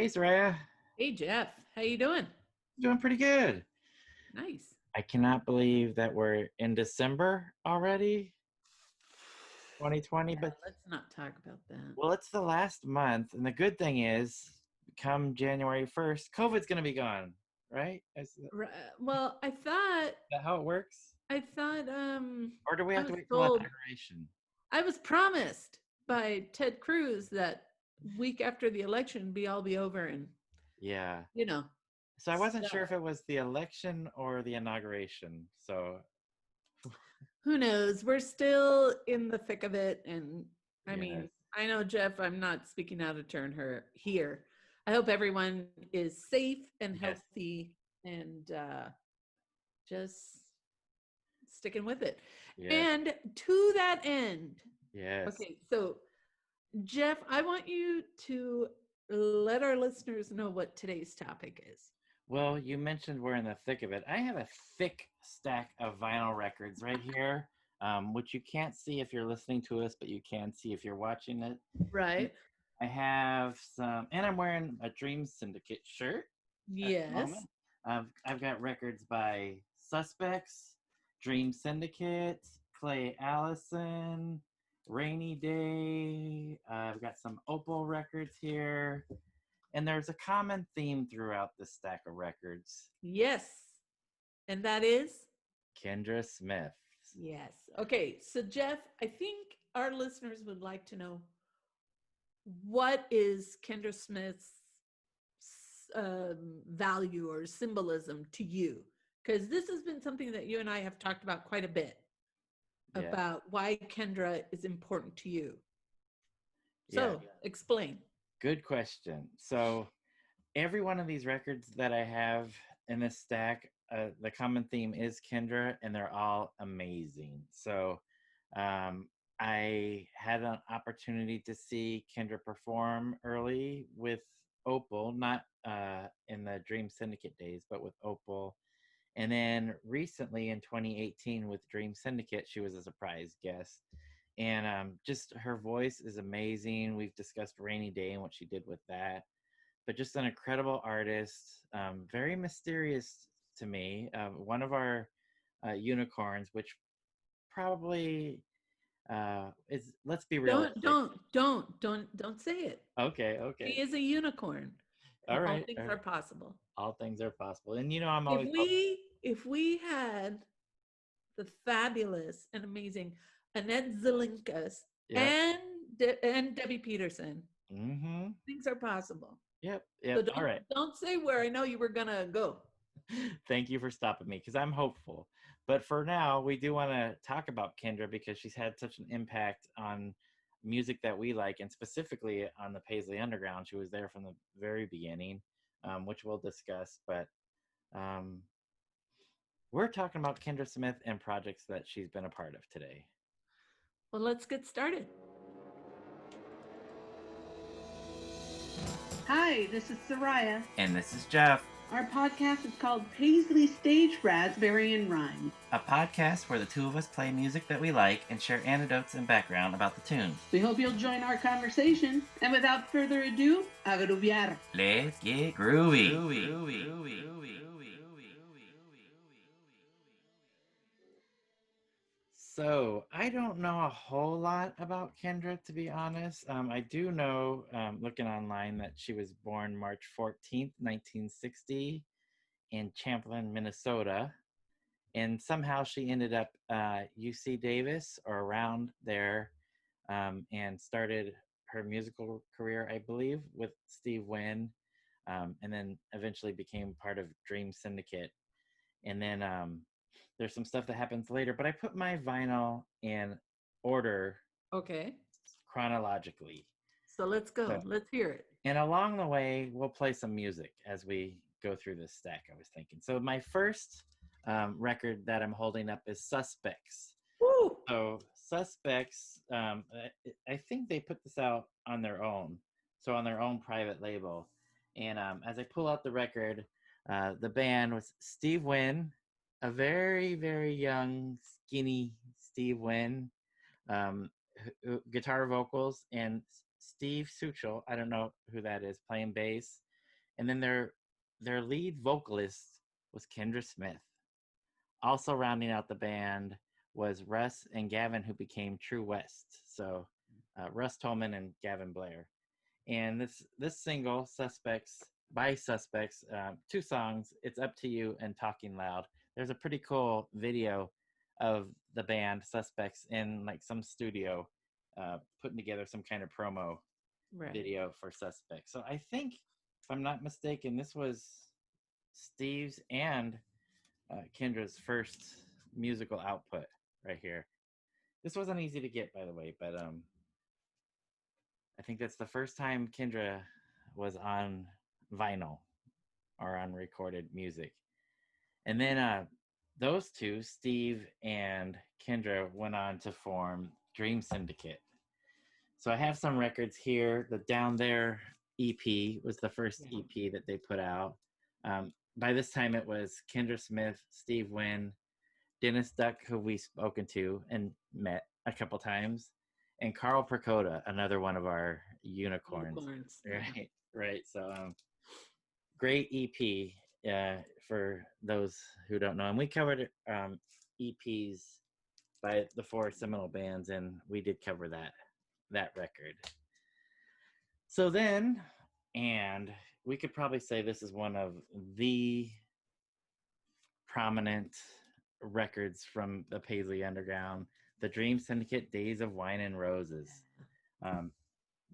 Hey, Soraya. Hey Jeff, how you doing? Doing pretty good. Nice. I cannot believe that we're in December already, 2020. Yeah, But, let's not talk about that. well, it's the last month. And the good thing is, come January 1st, COVID's going to be gone, right? Well, That how it works? I thought, Or do we I have to was wait till told, inauguration? I was promised by Ted Cruz that week after the election, be over, and Yeah. you know, So I wasn't so sure if it was the election or the inauguration. So, who knows? We're still in the thick of it, and I yes. mean, I know Jeff. I'm not speaking out of turn her here. I hope everyone is safe and Yes. healthy, and just sticking with it. Yes. And to that end, Yes. okay, so Jeff, I want you to let our listeners know what today's topic is. Well, you mentioned we're in the thick of it. I have a thick stack of vinyl records right here, which you can't see if you're listening to us, but you can see if you're watching it. And Right? I have some, and I'm wearing a Dream Syndicate shirt at the Yes. moment. I've got records by Suspects, Dream Syndicate, Clay Allison, Rainy Day. I've got some Opal records here. And there's a common theme throughout this stack of records. Yes. And that is? Kendra Smith. Yes. Okay, so Jeff, I think our listeners would like to know, what is Kendra Smith's value or symbolism to you? Because this has been something that you and I have talked about quite a bit, Yeah. about why Kendra is important to you. Yeah. So explain. Good question. So every one of these records that I have in this stack, the common theme is Kendra, and they're all amazing. So I had an opportunity to see Kendra perform early with Opal, not in the Dream Syndicate days, but with Opal. And then recently in 2018 with Dream Syndicate, she was a surprise guest. And just her voice is amazing. We've discussed Rainy Day and what she did with that. But just an incredible artist, very mysterious to me. One of our unicorns, which probably is, let's be Don't realistic. don't don't don't say it. Okay, She okay. is a unicorn, and All all right, all things right. are possible. All things are possible. And I'm If always hoping. we had the fabulous and amazing Annette Zelinkas Yep. and and Debbie Peterson, Mm-hmm. things are possible. Yep. So Yep. All right. don't say where I know you were gonna go. Thank you for stopping me because I'm hopeful. But for now, we do want to talk about Kendra because she's had such an impact on music that we like, and specifically on the Paisley Underground. She was there from the very beginning, which we'll discuss. But um, we're talking about Kendra Smith and projects that she's been a part of today. Well, let's get started. Hi, this is Soraya. And this is Jeff, Our podcast is called Paisley Stage Raspberry and Rhyme. a podcast where the two of us play music that we like and share anecdotes and background about the tunes. We hope you'll join our conversation. And without further ado, agruviar. Let's get groovy. So I don't know a whole lot about Kendra, to be honest. I do know, looking online, that she was born March 14th, 1960 in Champlin, Minnesota. And somehow she ended up UC Davis or around there, and started her musical career, I believe, with Steve Wynn, and then eventually became part of Dream Syndicate. And then there's some stuff that happens later, but I put my vinyl in order Okay. chronologically. So let's So, go. Let's hear it. and along the way, we'll play some music as we go through this stack, I was thinking. So my first record that I'm holding up is Suspects. Woo! So Suspects, I think they put this out on their own, so on their own private label. And as I pull out the record, the band was Steve Wynn, a very, very young, skinny Steve Wynn, um, guitar vocals, and Steve Suchel, I don't know who that is, playing bass. And then their lead vocalist was Kendra Smith. Also rounding out the band was Russ and Gavin, who became True West. So Russ Tolman and Gavin Blair. And this single, Suspects, by Suspects, 2 songs, It's Up to You and Talking Loud. There's a pretty cool video of the band Suspects in like some studio putting together some kind of promo video for Suspects. So I think, if I'm not mistaken, this was Steve's and Kendra's first musical output right here. This wasn't easy to get, by the way, but I think that's the first time Kendra was on vinyl or on recorded music. And then those two, Steve and Kendra, went on to form Dream Syndicate. So I have some records here. The Down There EP was the first EP that they put out. By this time, it was Kendra Smith, Steve Wynn, Dennis Duck, who we've spoken to and met a couple times, and Carl Percoda, another one of our unicorns. Right. So great EP for those who don't know. And we covered EPs by the 4 seminal bands, and we did cover that record. So then, and we could probably say this is one of the prominent records from the Paisley Underground, the Dream Syndicate, Days of Wine and Roses.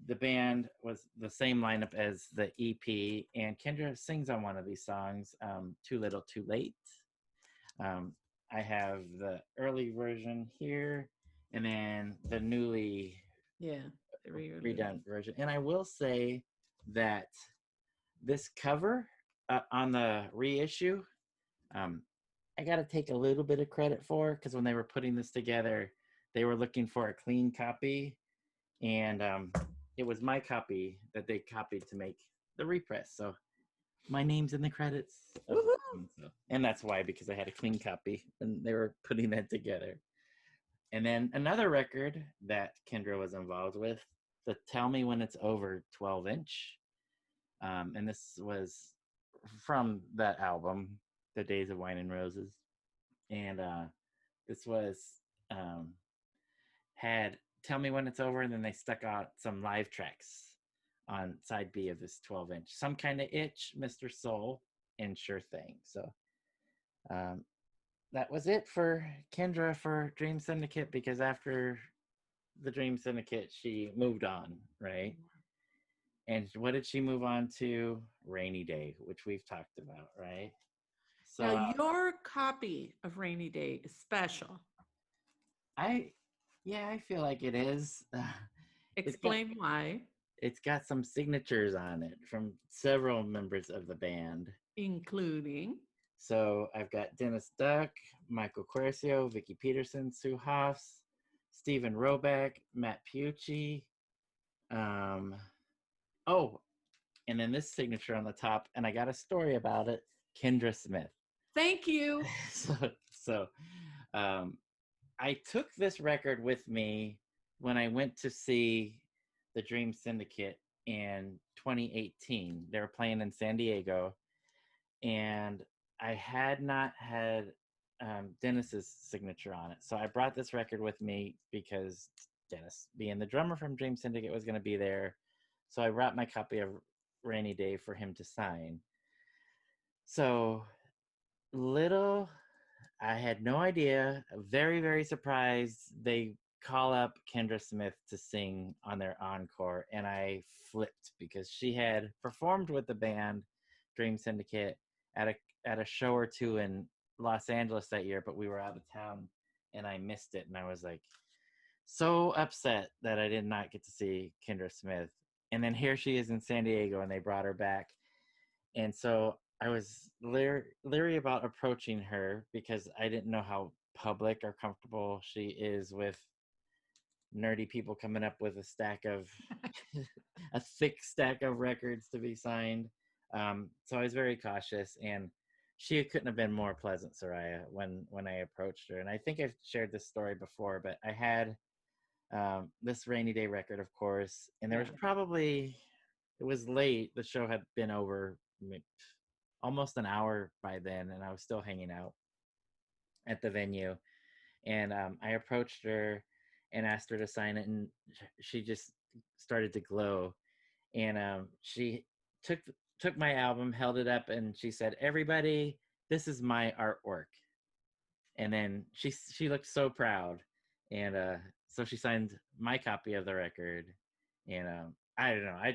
The band was the same lineup as the EP, and Kendra sings on one of these songs, Too Little Too Late. I have the early version here, and then the newly redone version. And I will say that this cover on the reissue, I got to take a little bit of credit for, because when they were putting this together, they were looking for a clean copy, and it was my copy that they copied to make the repress. So my name's in the credits. And that's why, because I had a clean copy and they were putting that together. And then another record that Kendra was involved with, the Tell Me When It's Over 12-inch. And this was from that album, The Days of Wine and Roses. And this was had Tell Me When It's Over, and then they stuck out some live tracks on side B of this 12-inch. Some Kind of Itch, Mr. Soul, and Sure Thing. So that was it for Kendra for Dream Syndicate, because after the Dream Syndicate, she moved on, right? And what did she move on to? Rainy Day, which we've talked about, right? So now, your copy of Rainy Day is special. I feel like it is. Explain why. It's got some signatures on it from several members of the band. Including? So I've got Dennis Duck, Michael Quercio, Vicky Peterson, Sue Hoffs, Stephen Roback, Matt Pucci. And then this signature on the top, and I got a story about it, Kendra Smith. Thank you. So I took this record with me when I went to see the Dream Syndicate in 2018. They were playing in San Diego, and I had not had Dennis's signature on it. So I brought this record with me because Dennis, being the drummer from Dream Syndicate, was going to be there. So I brought my copy of Rainy Day for him to sign. So I had no idea, very, very surprised. They call up Kendra Smith to sing on their encore, and I flipped because she had performed with the band Dream Syndicate at a show or two in Los Angeles that year, but we were out of town and I missed it, and I was like so upset that I did not get to see Kendra Smith. And then here she is in San Diego, and they brought her back. And so I was leery about approaching her because I didn't know how public or comfortable she is with nerdy people coming up with a thick stack of records to be signed. So I was very cautious, and she couldn't have been more pleasant, Soraya, when I approached her. And I think I've shared this story before, but I had this Rainy Day record, of course, and there was it was late. The show had been over almost an hour by then, and I was still hanging out at the venue. And I approached her and asked her to sign it, and she just started to glow. And she took took my album, held it up, and she said, "Everybody, this is my artwork." And then she looked so proud, and so she signed my copy of the record. And I don't know, I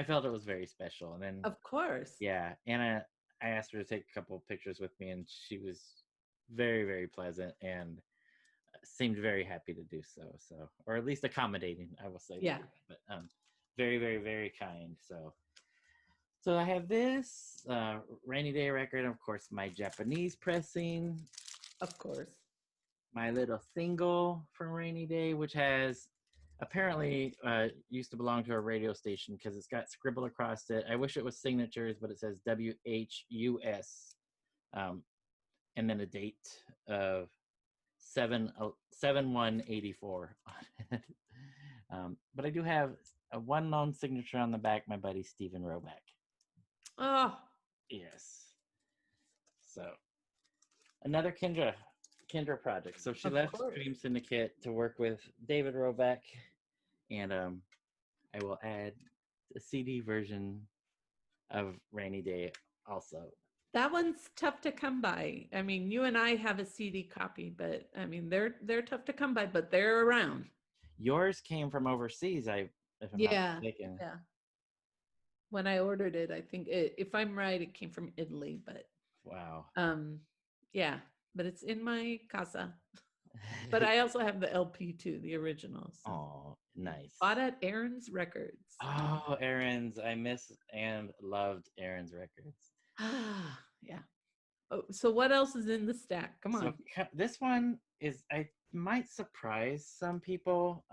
felt it was very special. And then Of course. yeah, and I asked her to take a couple of pictures with me, and she was very, very pleasant and seemed very happy to do so. So, or at least accommodating, I will say. Yeah. But very, very, very kind. So I have this Rainy Day record, of course, my Japanese pressing, Of course. my little single from Rainy Day, which has apparently used to belong to a radio station because it's got scribbled across it. I wish it was signatures, but it says WHUS, and then a date of 7/1/84 on it. But I do have a one lone signature on the back, my buddy Stephen Roback. Oh, Yes. So another Kendra project. So she Of left course. Dream Syndicate to work with David Roback, and I will add a CD version of Rainy Day also. that one's tough to come by. I mean, you and I have a CD copy, but I mean, they're tough to come by, but they're around. Yours came from overseas, if I'm not Yeah. mistaken. Yeah. When I ordered it, I think if I'm right, it came from Italy, but Wow. yeah, but it's in my casa. But I also have the LP too, the original. So. Oh, nice. Bought at Aaron's Records. Oh, Aaron's. I miss and loved Aaron's records. Ah, yeah. Oh, so what else is in the stack? Come on. So this one is, I might surprise some people.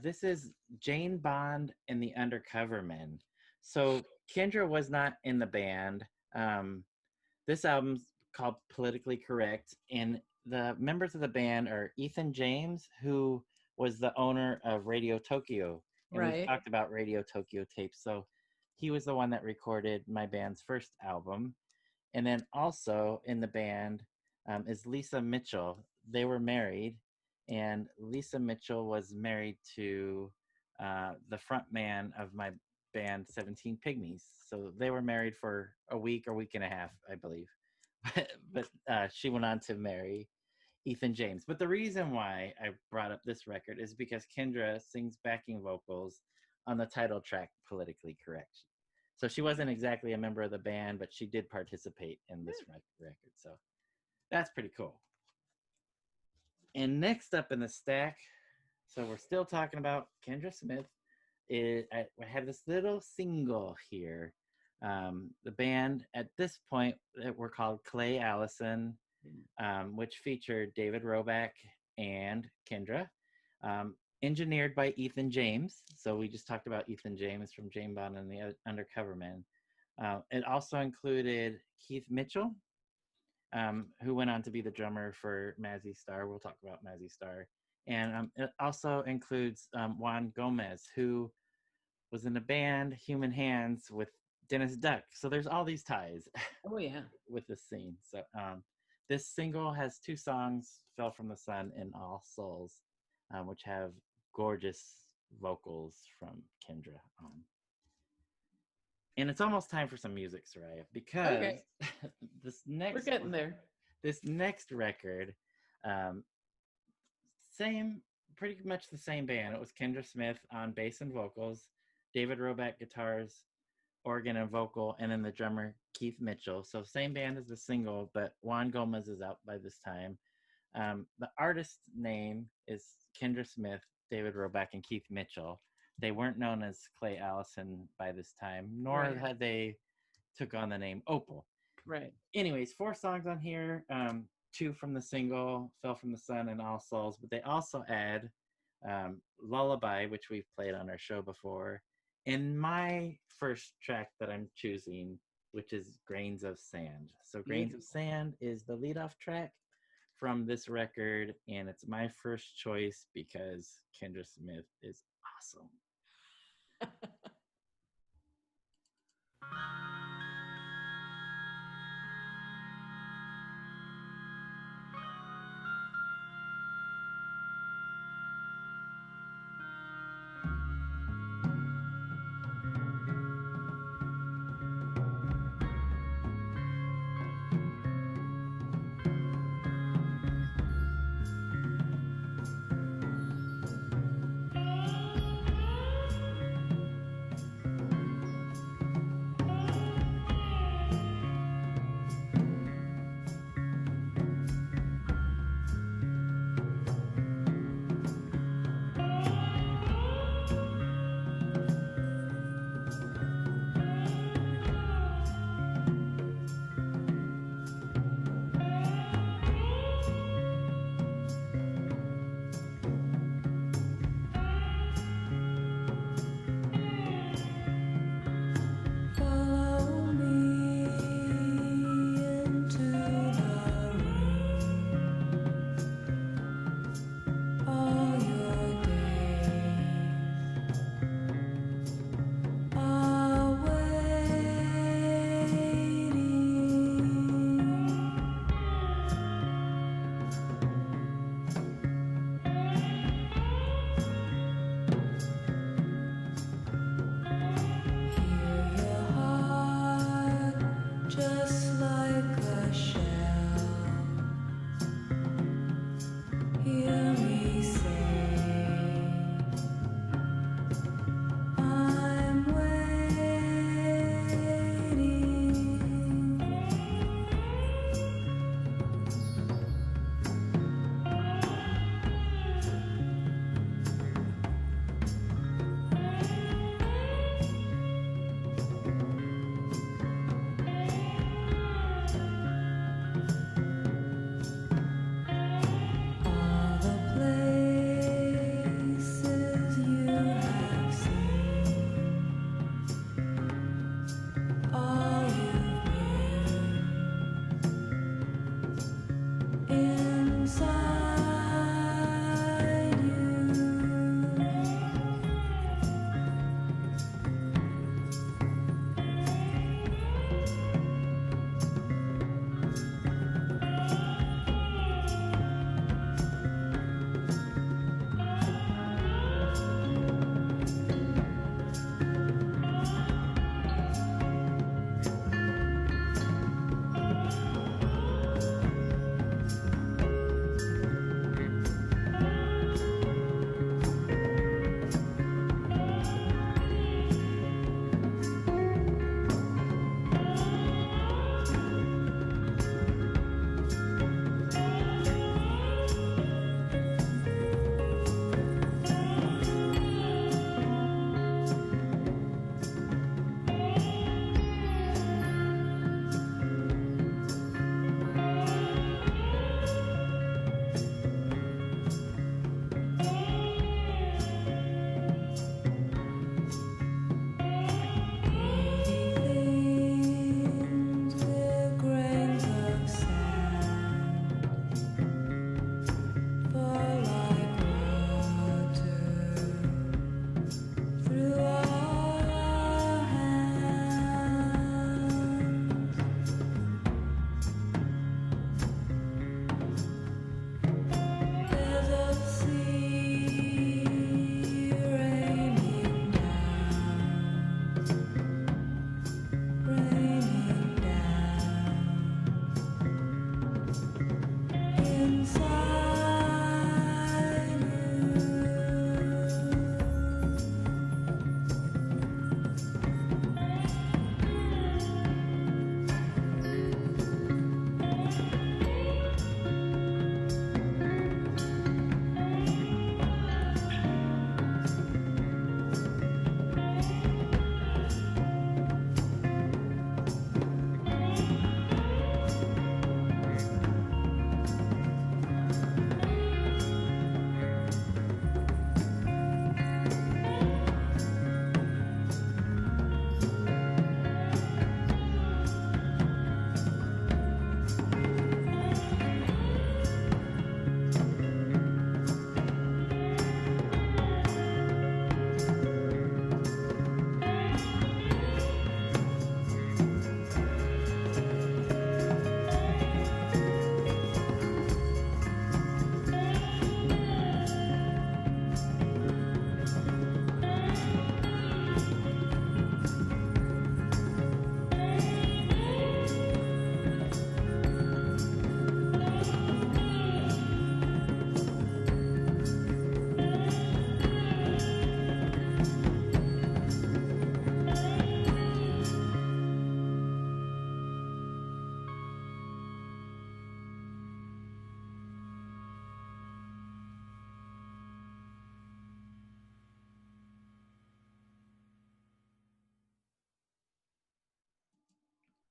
This is Jane Bond and the Undercover Men. So Kendra was not in the band. This album's called Politically Correct, and the members of the band are Ethan James, who was the owner of Radio Tokyo, and we've Right. talked about Radio Tokyo tapes. So he was the one that recorded my band's first album. And then also in the band is Lisa Mitchell. They were married, and Lisa Mitchell was married to the front man of my band, 17 Pygmies. So they were married for a week and a half, I believe. but she went on to marry Ethan James. But the reason why I brought up this record is because Kendra sings backing vocals on the title track, Politically Correct. So she wasn't exactly a member of the band, but she did participate in this record. So that's pretty cool. And next up in the stack, so we're still talking about Kendra Smith. I have this little single here. The band at this point were called Clay Allison, which featured David Roback and Kendra. Engineered by Ethan James. So we just talked about Ethan James from Jane Bond and the Undercover Men. It also included Keith Mitchell, who went on to be the drummer for Mazzy Star. We'll talk about Mazzy Star. And it also includes Juan Gomez, who was in a band, Human Hands, with Dennis Duck. So there's all these ties. Oh yeah. With this scene. So this single has two songs, Fell from the Sun and All Souls, which have gorgeous vocals from Kendra. And it's almost time for some music, Soraya, because we're getting there. This next record, pretty much the same band. It was Kendra Smith on bass and vocals, David Roback guitars, organ and vocal, and then the drummer Keith Mitchell. So same band as the single, but Juan Gomez is out by this time. The artist's name is Kendra Smith, David Roback, and Keith Mitchell. They weren't known as Clay Allison by this time, nor had they took on the name Opal. Right. Anyways, 4 songs on here, 2 from the single, Fell from the Sun and All Souls, but they also add Lullaby, which we've played on our show before, and my first track that I'm choosing, which is Grains of Sand. So Grains of Sand is the leadoff track from this record, and it's my first choice because Kendra Smith is awesome.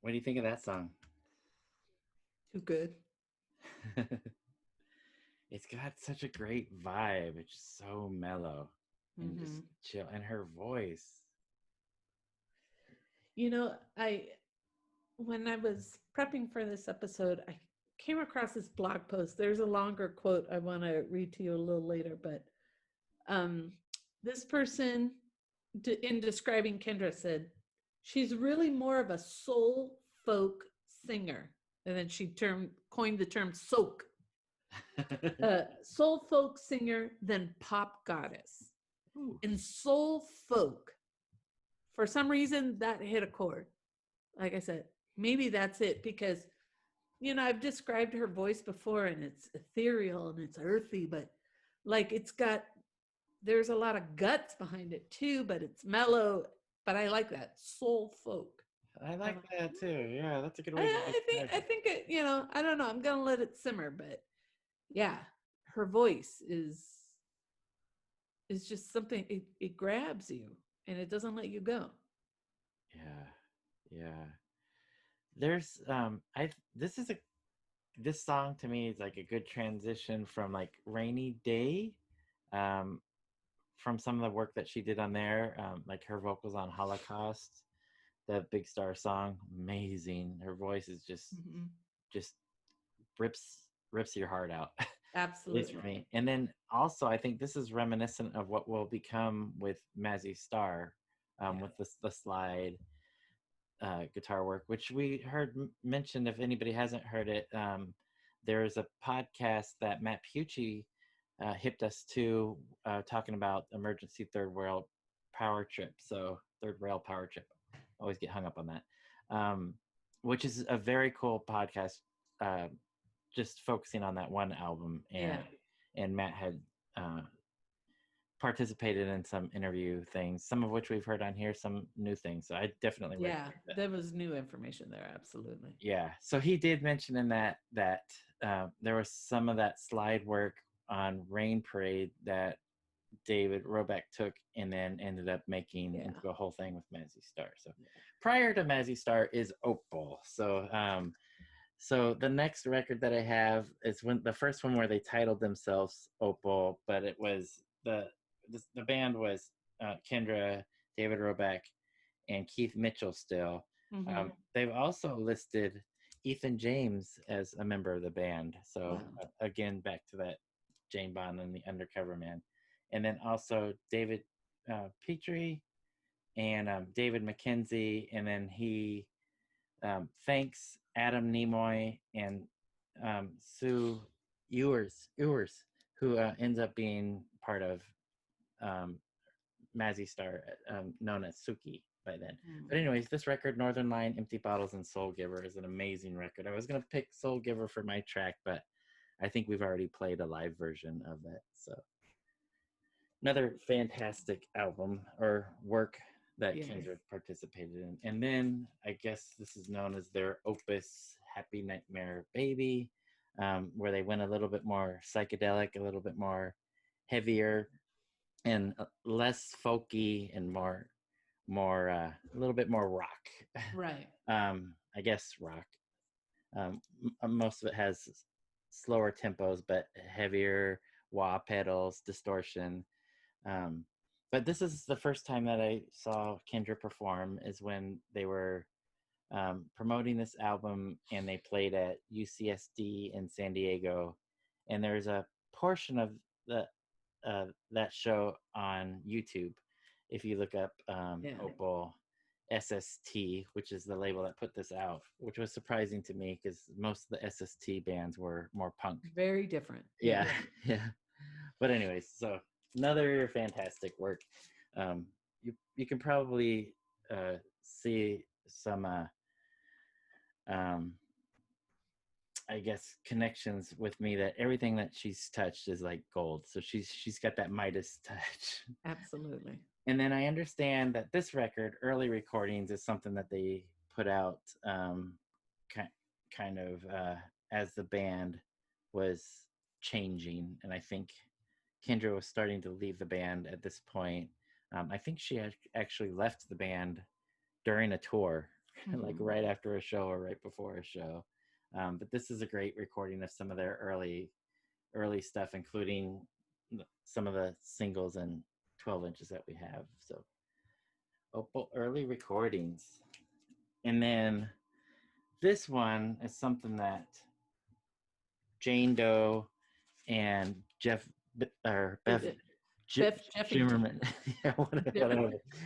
What do you think of that song? Too good. It's got such a great vibe. It's just so mellow and just chill. And her voice. You know, when I was prepping for this episode, I came across this blog post. There's a longer quote I want to read to you a little later, but this person, in describing Kendra, said she's really more of a soul folk singer, and then she coined the term soak. Soul folk singer than pop goddess. Ooh. And soul folk, for some reason, that hit a chord. Like I said, maybe that's it, because I've described her voice before, and it's ethereal and it's earthy, but like there's a lot of guts behind it too, but it's mellow. But I like that soul folk. I like that too. Yeah, that's a good way to describe it. I think it, I don't know. I'm gonna let it simmer, but yeah, her voice is just something. It grabs you and it doesn't let you go. Yeah. There's this song to me is like a good transition from like Rainy Day, from some of the work that she did on there, like her vocals on Holocaust, the Big Star song, amazing. Her voice is just rips your heart out. Absolutely. For me. And then also I think this is reminiscent of what will become with Mazzy Star, with the slide guitar work, which we heard mentioned. If anybody hasn't heard it, there's a podcast that Matt Pucci hipped us to, talking about emergency third rail power trip. So third rail power trip. Always get hung up on that, which is a very cool podcast, just focusing on that one album. And Matt had participated in some interview things, some of which we've heard on here, some new things. So I definitely recommend that. There was new information there. Absolutely. Yeah. So he did mention in that there was some of that slide work on Rain Parade that David Roback took and then ended up making into a whole thing with Mazzy Star. So prior to Mazzy Star is Opal. So the next record that I have is the first one where they titled themselves Opal, but it was the band was Kendra, David Roback, and Keith Mitchell still. They've also listed Ethan James as a member of the band. So again, back to that Jane Bond and the Undercover Man. And then also David Petrie and David McKenzie. And then he thanks Adam Nimoy and Sue Ewers, who ends up being part of Mazzy Star, known as Suki by then. But anyways, this record, Northern Line, Empty Bottles, and Soul Giver, is an amazing record. I was going to pick Soul Giver for my track, but I think we've already played a live version of it. So another fantastic album or work that Kendra participated in. And then I guess this is known as their opus, Happy Nightmare Baby, where they went a little bit more psychedelic, a little bit more heavier, and less folky, and more a little bit more rock. Right. I guess rock. Most of it has slower tempos, but heavier wah pedals, distortion. But this is the first time that I saw Kendra perform, is when they were promoting this album, and they played at UCSD in San Diego. And there's a portion of that show on YouTube. If you look up Opal SST, which is the label that put this out, which was surprising to me because most of the SST bands were more punk. Very different. Yeah. But anyways, so another fantastic work. You can probably see some I guess connections with me, that everything that she's touched is like gold. So she's got that Midas touch. Absolutely. And then I understand that this record, early recordings, is something that they put out kind of as the band was changing. And I think Kendra was starting to leave the band at this point. I think she actually left the band during a tour. like right after a show or right before a show. But this is a great recording of some of their early stuff, including some of the singles and 12 inches that we have. So Opal early recordings. And then this one is something that Jane Doe and Jeff or Beth Jimmerman, yeah,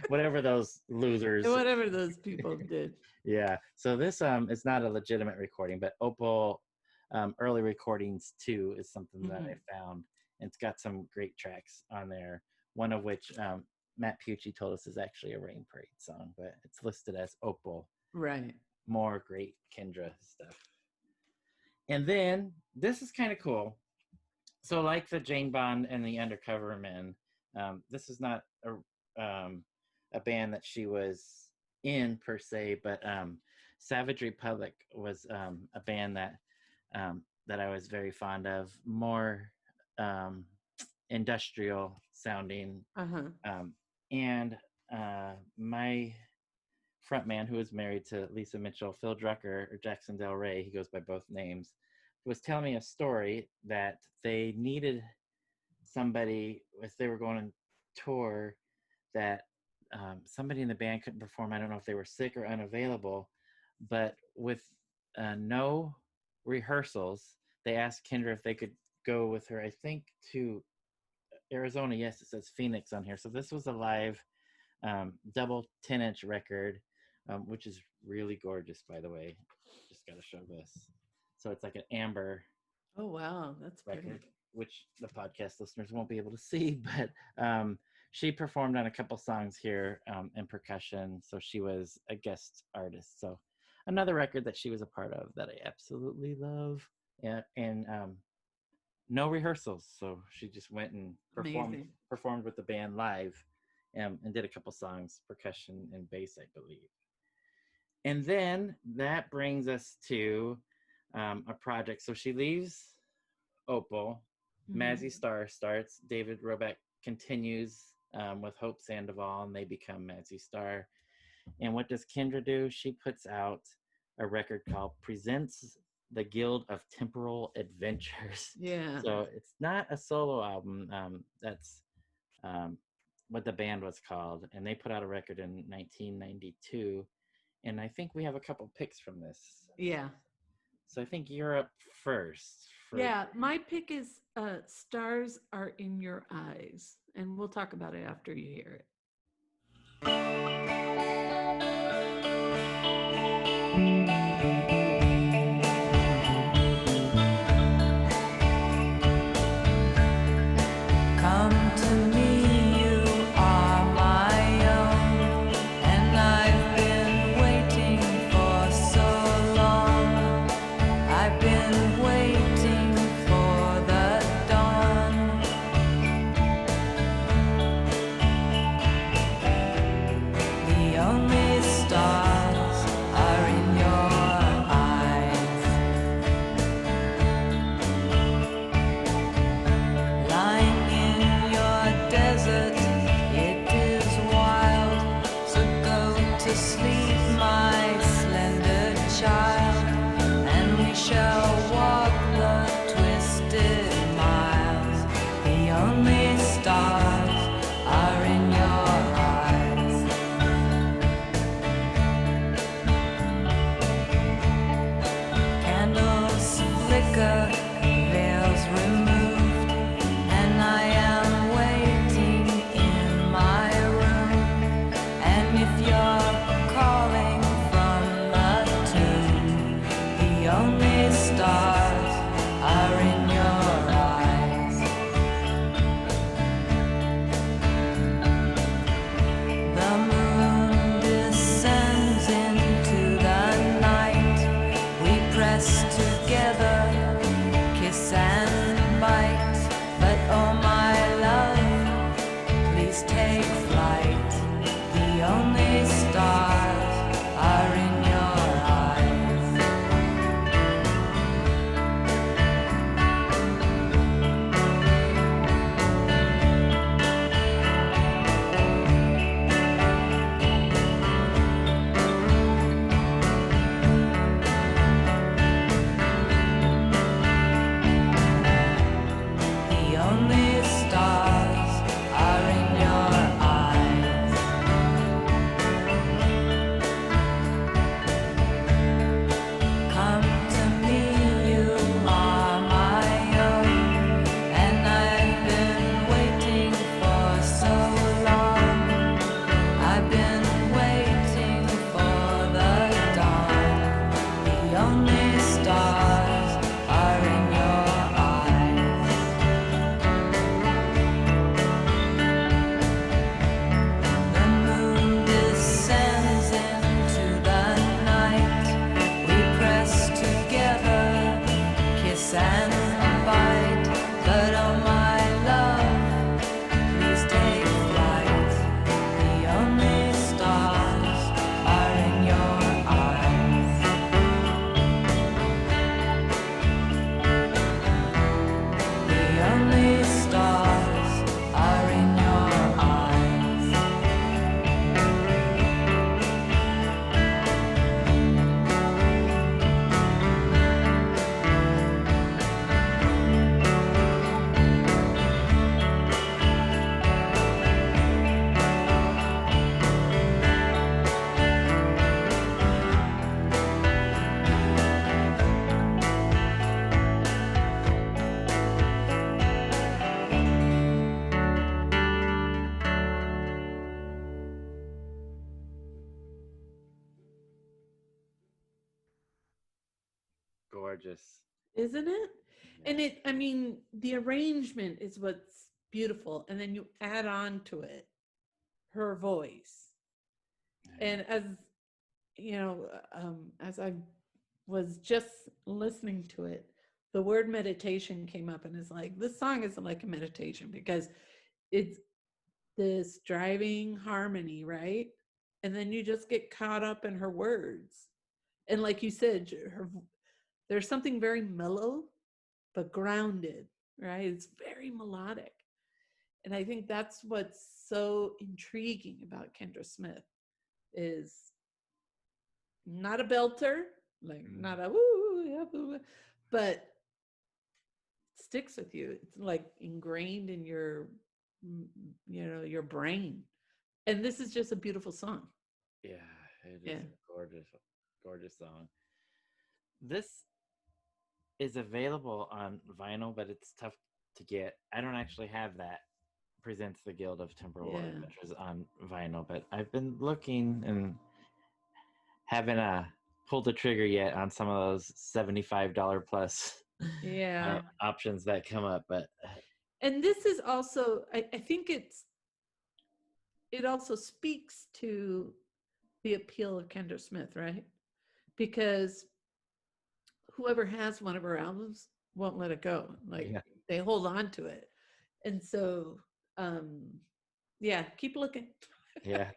whatever those losers, whatever those people did. Yeah. So this is not a legitimate recording, but Opal early recordings 2 is something that I found, and it's got some great tracks on there. One of which Matt Pucci told us is actually a Rain Parade song, but it's listed as Opal. Right. More great Kendra stuff. And then this is kind of cool. So like the Jane Bond and the Undercover Men, this is not a band that she was in per se, but Savage Republic was a band that I was very fond of, more industrial sounding. And my front man, who is married to Lisa Mitchell, Phil Drucker, or Jackson Del Rey, he goes by both names, was telling me a story that they needed somebody, if they were going on tour, that somebody in the band couldn't perform. I don't know if they were sick or unavailable, but with no rehearsals, they asked Kendra if they could go with her, I think, to Arizona. Yes, it says Phoenix on here. So this was a live double 10-inch record, which is really gorgeous, by the way. Just got to show this. So it's like an amber. Oh, wow. That's record, pretty. which the podcast listeners won't be able to see, but she performed on a couple songs here in percussion. So she was a guest artist. So another record that she was a part of that I absolutely love. And no rehearsals. So she just went and performed with the band live and did a couple songs, percussion and bass, I believe. And then that brings us to a project. So she leaves Opal, Mazzy Star starts, David Roback continues with Hope Sandoval, and they become Mazzy Star. And what does Kendra do? She puts out a record called Presents the Guild of Temporal Adventures. Yeah. So it's not a solo album. That's what the band was called. And they put out a record in 1992. And I think we have a couple picks from this. Yeah. So I think you're up first. Yeah, my pick is Stars Are in Your Eyes. And we'll talk about it after you hear it. Gorgeous. Isn't it? And I mean, the arrangement is what's beautiful. And then you add on to it her voice. And as you know, as I was just listening to it, the word meditation came up, and it's like, this song is like a meditation because it's this driving harmony, right? And then you just get caught up in her words. And like you said, there's something very mellow, but grounded, right? It's very melodic. And I think that's what's so intriguing about Kendra Smith is not a belter, like not a woo, yeah, woo, but sticks with you. It's like ingrained in your, your brain. And this is just a beautiful song. Yeah, it is a gorgeous, gorgeous song. This is available on vinyl, but it's tough to get. I don't actually have that Presents the Guild of Temporal Adventures on vinyl, but I've been looking and haven't pulled the trigger yet on some of those $75 plus options that come up. But and this is also, I think it also speaks to the appeal of Kendra Smith, right? Because whoever has one of her albums won't let it go. Like they hold on to it. And so, keep looking. Yeah,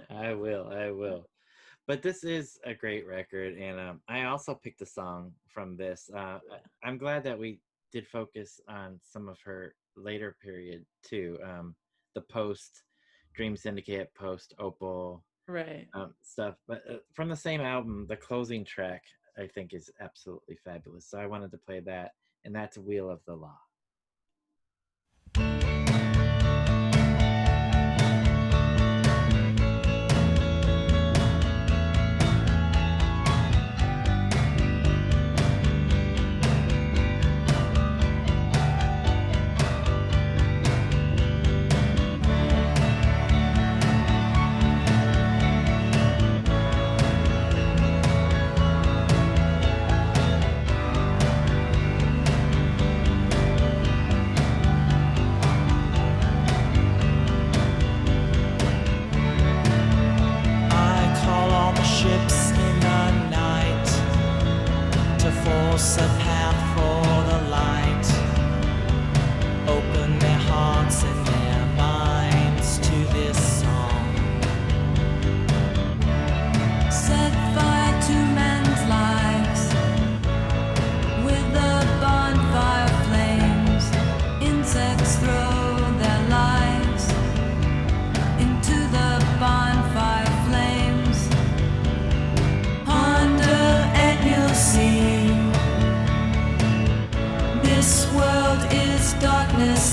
I will. But this is a great record. And I also picked a song from this. I'm glad that we did focus on some of her later period too. The post Dream Syndicate, post Opal, right, stuff. But from the same album, the closing track I think is absolutely fabulous. So I wanted to play that, and that's Wheel of the Law.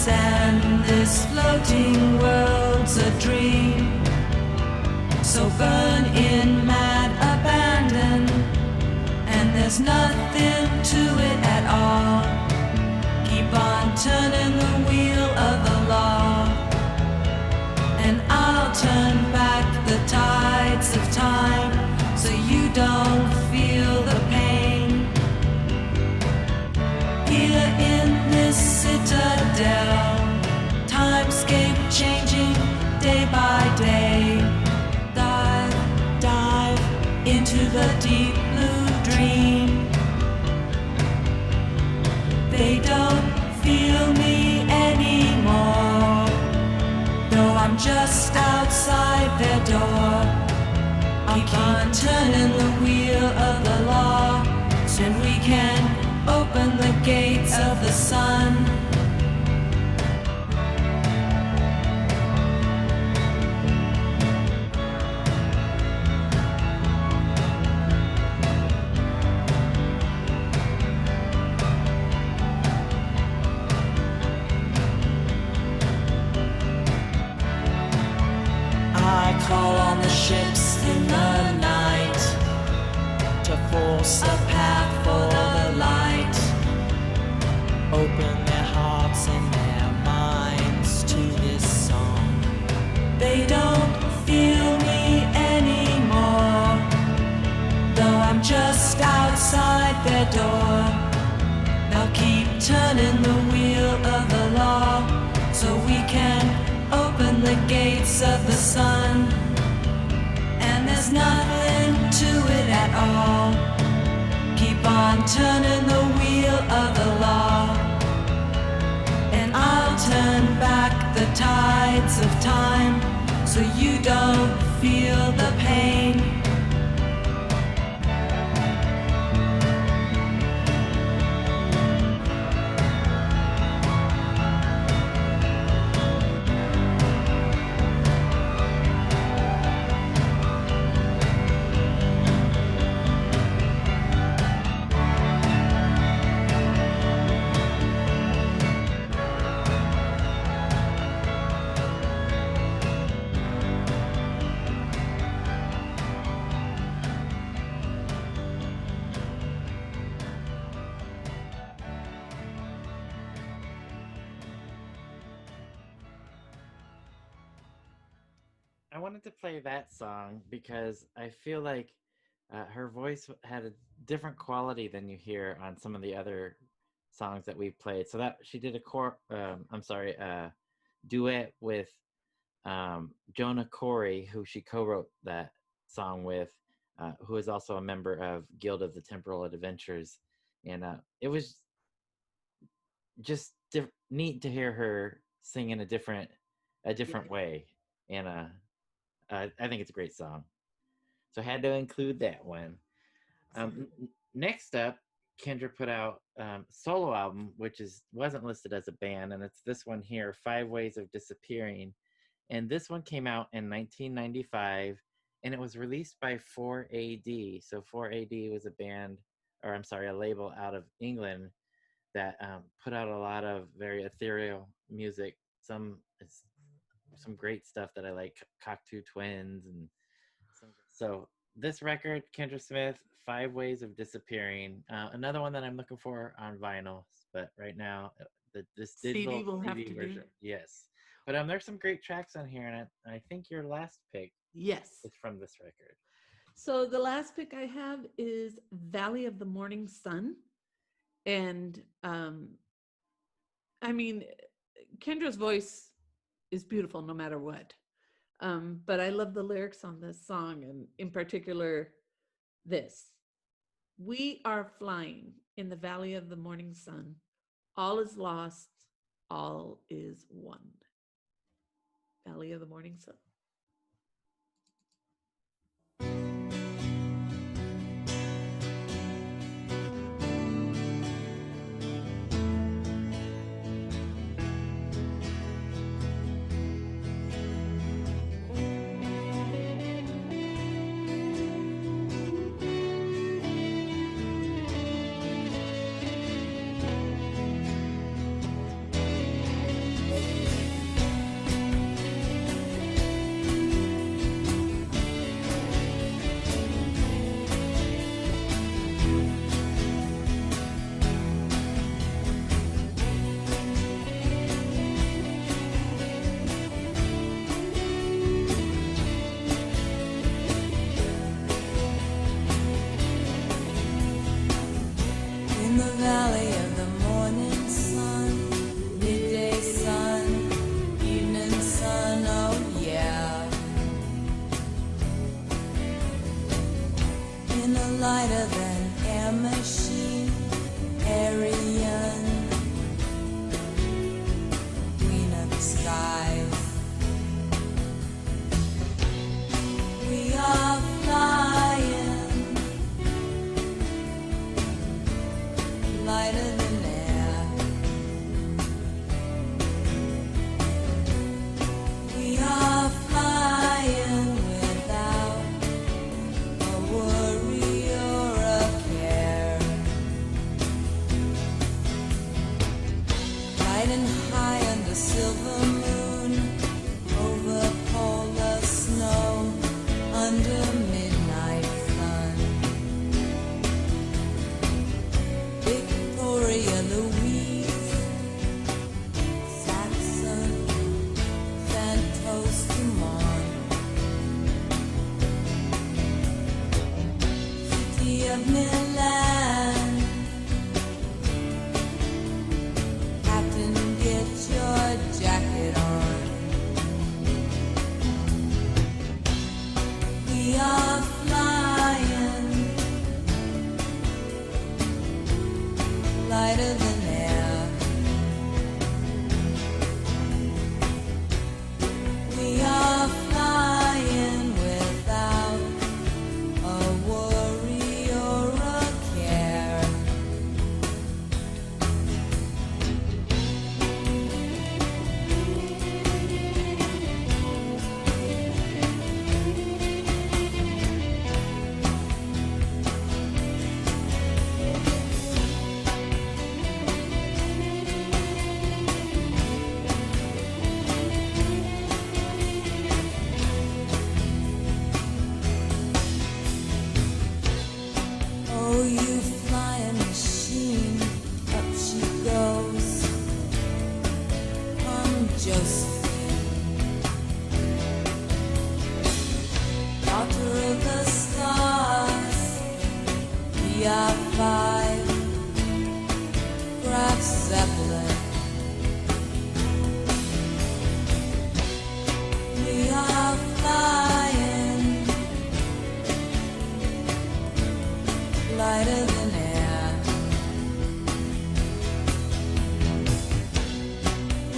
And this floating world's a dream. So burn in mad abandon, and there's nothing to it at all. Keep on turning the wheel of the law, and I'll turn back the tides of time so you don't feel the pain. Here in this citadel, timescape changing day by day. Dive into the deep blue dream. They don't feel me anymore. Though I'm just outside their door, I keep turning the wheel of the law, so we can open the gates of the sun. I call on the ships in the night to force a path for the light, open their hearts and their minds to this song. They don't feel me anymore, though I'm just outside their door. They'll keep turning the wheel of the law, so we can open the gates of the sun. And there's nothing to it at all. Keep on turning the wheel of the law, and I'll turn back the tides of time, so you don't feel the pain. I wanted to play that song because I feel like her voice had a different quality than you hear on some of the other songs that we've played. So that she did a duet with Jonah Corey, who she co-wrote that song with, who is also a member of Guild of the Temporal Adventures, and it was just neat to hear her sing in a different way, and I think it's a great song, so I had to include that one. Next up, Kendra put out solo album, which wasn't listed as a band, and it's this one here, 5 Ways of Disappearing. And this one came out in 1995, and it was released by 4AD. So 4AD was a label out of England that put out a lot of very ethereal music. Some great stuff that I like, Cockatoo Twins, and so this record, Kendra Smith, 5 Ways of Disappearing. Another one that I'm looking for on vinyl, but right now this digital CD will have CD to version, do. yes. But there's some great tracks on here, and I think your last pick Yes. is from this record. So the last pick I have is Valley of the Morning Sun. And I mean, Kendra's voice is beautiful no matter what. But I love the lyrics on this song, and in particular, this. We are flying in the valley of the morning sun. All is lost, all is one. Valley of the Morning Sun. riding high under silver moon, over polar snow, under midnight sun. Victoria, Louise, Saxon, Santos Dumont, City of Milan. Captain, get your jacket on. We are flying lighter than air. We are flying without a worry or a care. Oh, you flying machine, up she goes. Come, Josephine, daughter of the stars. We are five, Graf Zeppelin. We are flying lighter than air.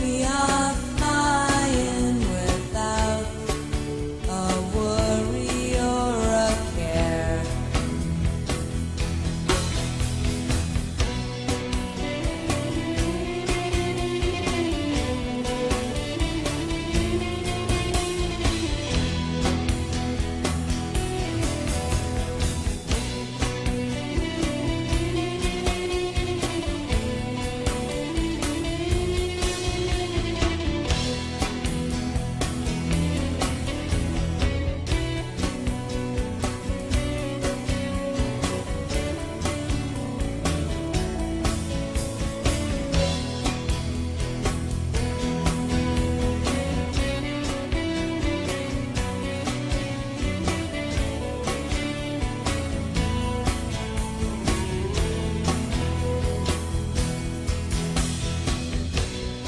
We are flying without a worry or a care.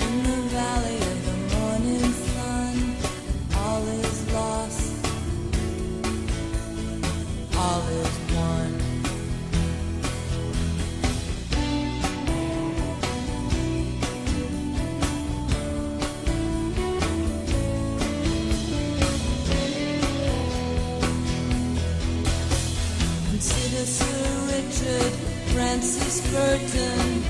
In the valley of the morning sun, all is lost, all is one. Consider Sir Richard Francis Burton.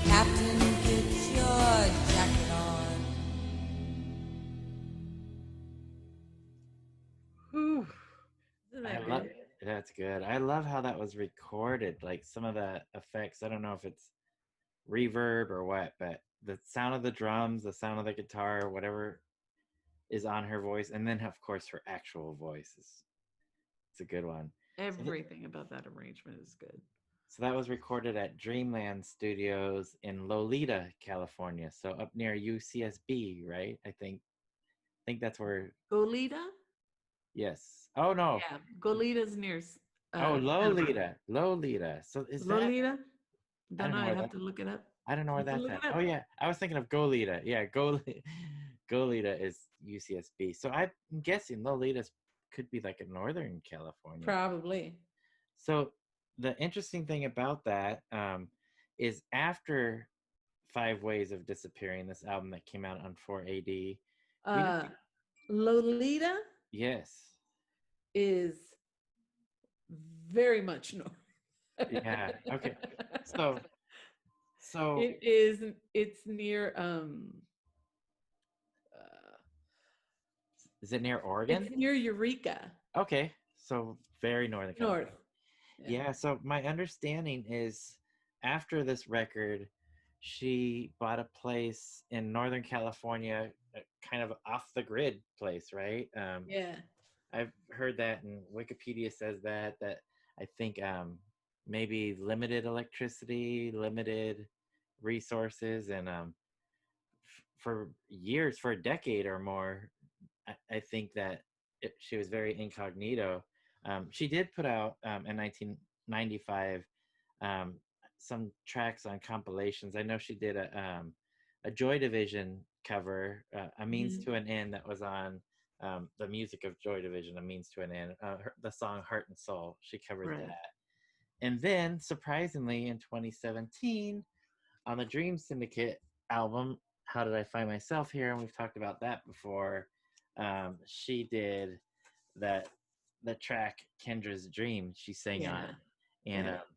Captain, get your jacket on. Whew. Isn't I that love good? that's good. I love how that was recorded. Like some of the effects. I don't know if it's reverb or what, but the sound of the drums, the sound of the guitar, whatever is on her voice, and then of course her actual voice is it's a good one. Everything about that arrangement is good. So that was recorded at Dreamland Studios in Lolita, California. So up near UCSB, right? I think that's where. Goleta? Yes. Oh no. Yeah, Goleta's near Oh, Santa Barbara. Lolita. So is that? Lolita? I Don't don't know. know I'd where have that. to look it up. I don't know where You can that's look at. it up. Oh yeah, I was thinking of Goleta. Yeah, Goleta is UCSB. So I'm guessing Lolita could be like in Northern California. Probably. So the interesting thing about that is after 5 Ways of Disappearing, this album that came out on 4 AD. We Uh, didn't- Lolita yes. is very much north. Yeah. Okay. So It's near is it near Oregon? it's near Eureka. Okay. So very Northern California. North. Yeah. So my understanding is after this record, she bought a place in Northern California, kind of off the grid place, right? Yeah. I've heard that, and Wikipedia says that I think maybe limited electricity, limited resources, and for years, for a decade or more, I think that she was very incognito. She did put out in 1995 um, some tracks on compilations. I know she did a Joy Division cover, "A Means Mhm. to an End," that was on the music of Joy Division, "A Means to an End." The song "Heart and Soul," she covered Right. that. And then, surprisingly, in 2017, on the Dream Syndicate album, "How Did I Find Myself Here?" And we've talked about that before. She did that the track "Kendra's Dream." She sang on, Yeah. and Right.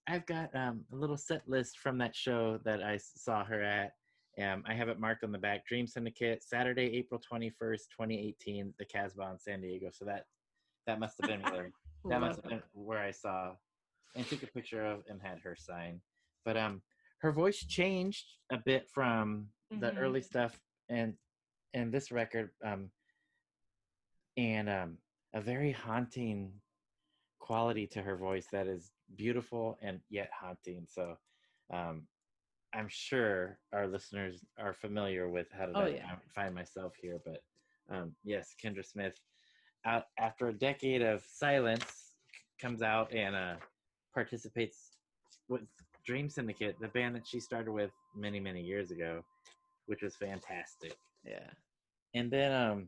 I've got a little set list from that show that I saw her at. I have it marked on the back: Dream Syndicate, Saturday, April 21st, 2018, the Casbah in San Diego. So that must have been where that must Love have been where I saw and took a picture of and had her sign. But her voice changed a bit from the Mhm. early stuff and this record, and a very haunting quality to her voice that is beautiful and yet haunting. So um, I'm sure our listeners are familiar with "How Did Oh I yeah. Find Myself Here?" But yes, Kendra Smith, out after a decade of silence, comes out and participates with Dream Syndicate, the band that she started with many, many years ago, which was fantastic. Yeah. And then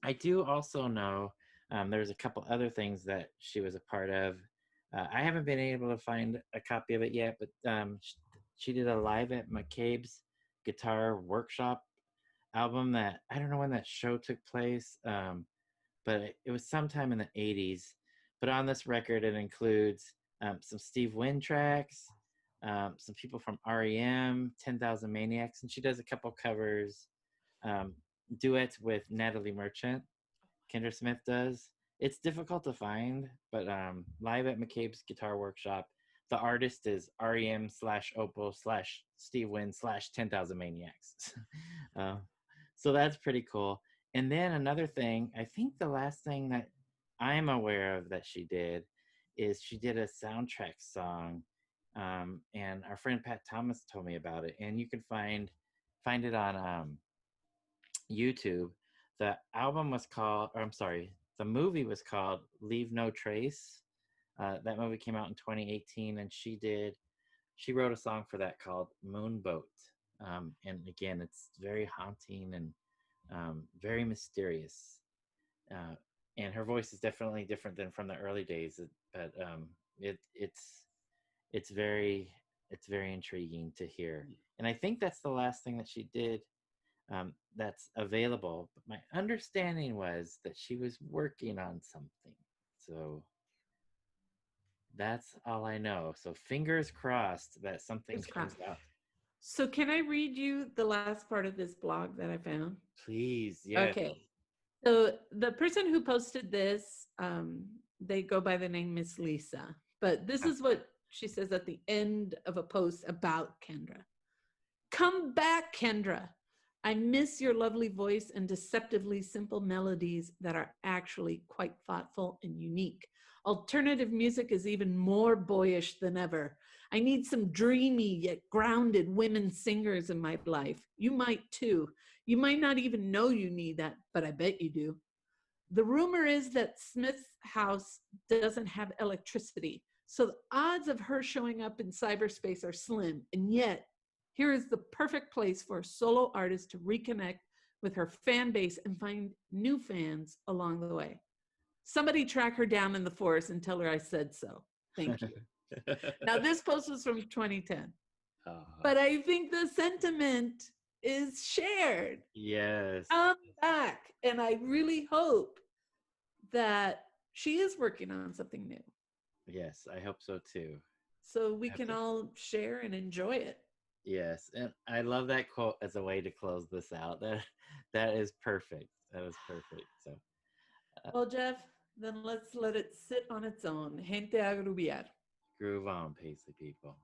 I do also know there's a couple other things that she was a part of. I haven't been able to find a copy of it yet, but she did a Live at McCabe's Guitar Workshop album that I don't know when that show took place, but it was sometime in the 80s. But on this record, it includes some Steve Wynn tracks, some people from REM, 10,000 Maniacs, and she does a couple covers, um, duets with Natalie Merchant. Kendra Smith does. It's difficult to find, but Live at McCabe's Guitar Workshop, the artist is REM / Opal / Steve Wynn / 10,000 Maniacs. uh, so that's pretty cool. And then another thing, I think the last thing that I'm aware of that she did is she did a soundtrack song, and our friend Pat Thomas told me about it. And you can find it on YouTube. The album was called, or I'm sorry, the movie was called "Leave No Trace." That movie came out in 2018, and she wrote a song for that called "Moonboat." And again, it's very haunting and very mysterious. Uh, and her voice is definitely different than from the early days, but it, it's very it's very intriguing to hear. And I think that's the last thing that she did that's available. But my understanding was that she was working on something. So that's all I know. So fingers crossed that something It's comes crap. out. So can I read you the last part of this blog that I found? Please, yes. Okay. So the person who posted this, they go by the name Miss Lisa. But this is what she says at the end of a post about Kendra. Come back, Kendra. I miss your lovely voice and deceptively simple melodies that are actually quite thoughtful and unique. Alternative music is even more boyish than ever. I need some dreamy yet grounded women singers in my life. You might too. You might not even know you need that, but I bet you do. The rumor is that Smith's house doesn't have electricity, so the odds of her showing up in cyberspace are slim, and yet here is the perfect place for a solo artist to reconnect with her fan base and find new fans along the way. Somebody track her down in the forest and tell her I said so. Thank you. Now, this post was from 2010, but I think the sentiment is shared. Yes. Come back. And I really hope that she is working on something new. Yes, I hope so too. So we I hope can so. all share and enjoy it. Yes, and I love that quote as a way to close this out. That is perfect. That is perfect. So Well, Jeff, then let's let it sit on its own. Gente a grubiar. groove on, Paisley people.